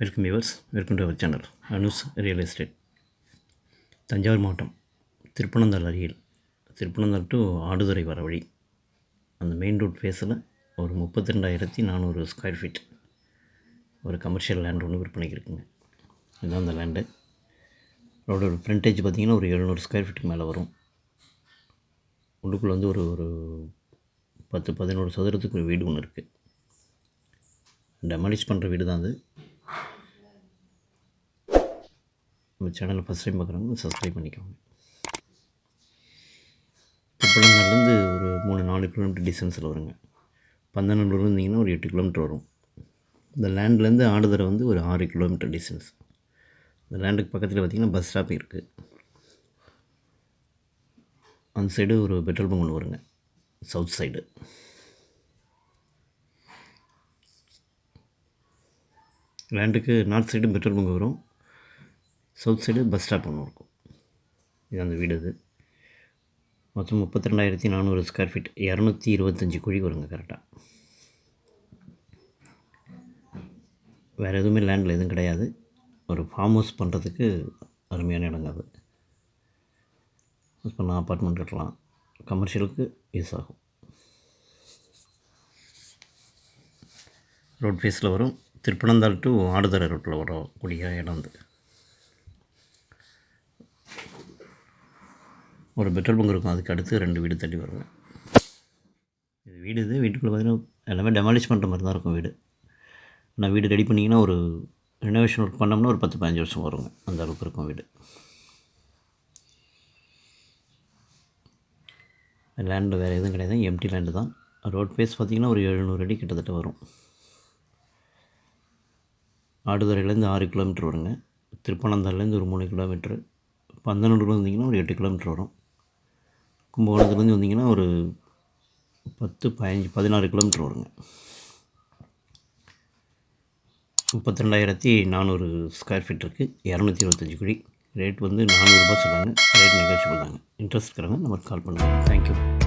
Welcome viewers, welcome to our channel Anu's real estate. Thanjavur மாவட்டம் திருப்பனந்தாள் அருகில், Thiruppanandal to Aduthurai வர வழி, அந்த மெயின் ரோட் ஃபேஸில் ஒரு 32,400 ஸ்கொயர் ஃபீட் ஒரு கமர்ஷியல் லேண்ட் ஒன்று விற்பனைக்கு இருக்குங்க. இதுதான் அந்த லேண்டு. அதோட ஃப்ரண்டேஜ் பார்த்திங்கன்னா ஒரு 700 ஸ்கொயர் ஃபீட்டுக்கு மேலே வரும். உள்ளுக்குள்ளே வந்து ஒரு 10-11 சதுரத்துக்கு ஒரு வீடு ஒன்று இருக்குது. டெமாலிஷ் பண்ணுற வீடு தான் அது. நம்ம சேனலை ஃபஸ்ட் டைம் பார்க்குறவங்க சப்ஸ்கிரைப் பண்ணிக்கோங்க. திருப்பனந்தாள்லேருந்து ஒரு 3-4 கிலோமீட்டர் டிஸ்டன்ஸில் வருங்க. பந்தநல்லூர் இருந்தீங்கன்னா ஒரு 8 கிலோமீட்டர் வரும். இந்த லேண்ட்லேருந்து ஆடுதுறை வந்து ஒரு 6 கிலோமீட்டர் டிஸ்டன்ஸ். இந்த லேண்டுக்கு பக்கத்தில் பார்த்திங்கன்னா பஸ் ஸ்டாப் இருக்குது. அந்த சைடு ஒரு பெட்ரோல் பங்க் ஒன்று வருங்க, சவுத் சைடு. லேண்டுக்கு நார்த் சைடு பெட்ரோல் பங்க் வரும், சவுத் சைடு பஸ் ஸ்டாப் ஒன்று இருக்கும். இது அந்த வீடு. இது மொத்தம் 32,400 ஸ்கொயர் ஃபீட், 225 குழி வருங்க கரெக்டாக. வேறு எதுவுமே லேண்டில் எதுவும் கிடையாது. ஒரு ஃபார்ம் ஹவுஸ் பண்ணுறதுக்கு அருமையான இடங்க அது. யூஸ் பண்ணலாம், அப்பார்ட்மெண்ட் கட்டலாம், கமர்ஷியலுக்கு யூஸ் ஆகும். ரோட் ஃபேஸில் வரும். திருப்பனந்தாள் டு ஆடுதுறை ரோட்டில் வரக்கூடிய இடம் அது. ஒரு பெட்ரோல் பங்க் இருக்கும், அதுக்கு அடுத்து 2 வீடு தள்ளி வருவேன். இது வீடு. இது வீட்டுக்குள்ளே பார்த்திங்கன்னா எல்லாமே டெமாலிஷ் பண்ணுற மாதிரி தான் இருக்கும் வீடு. ஆனால் வீடு ரெடி பண்ணிங்கன்னா ஒரு ரெனோவேஷன் ஒர்க் பண்ணோம்னா ஒரு 10-15 வருஷம் வருங்க, அந்த அளவுக்கு இருக்கும் வீடு. லேண்டு வேறு எதுவும் கிடையாது, எம்டி லேண்டு தான். ரோட் ஃபேஸ் பார்த்திங்கன்னா ஒரு 700 அடி கிட்டத்தட்ட வரும். ஆடுதுறையிலேருந்து 6 கிலோமீட்டர் வருங்க. திருப்பனந்தாள்லேருந்து ஒரு 3 கிலோமீட்ரு. பந்தநல்லூர் வந்தீங்கன்னா ஒரு 8 கிலோமீட்டர் வரும். கும்பகோணத்துலேருந்து வந்தீங்கன்னா ஒரு 10-16 கிலோமீட்டர் வருங்க. 32,400 ஸ்கொயர் ஃபீட் இருக்குது, 225 குழி. ரேட் வந்து 400 ரூபாய் சொல்கிறாங்க. ரேட் நெகோஷியபிள் தாங்க. இன்ட்ரெஸ்ட் இருக்கிறவங்க நமக்கு கால் பண்ணுங்கள். தேங்க்யூ.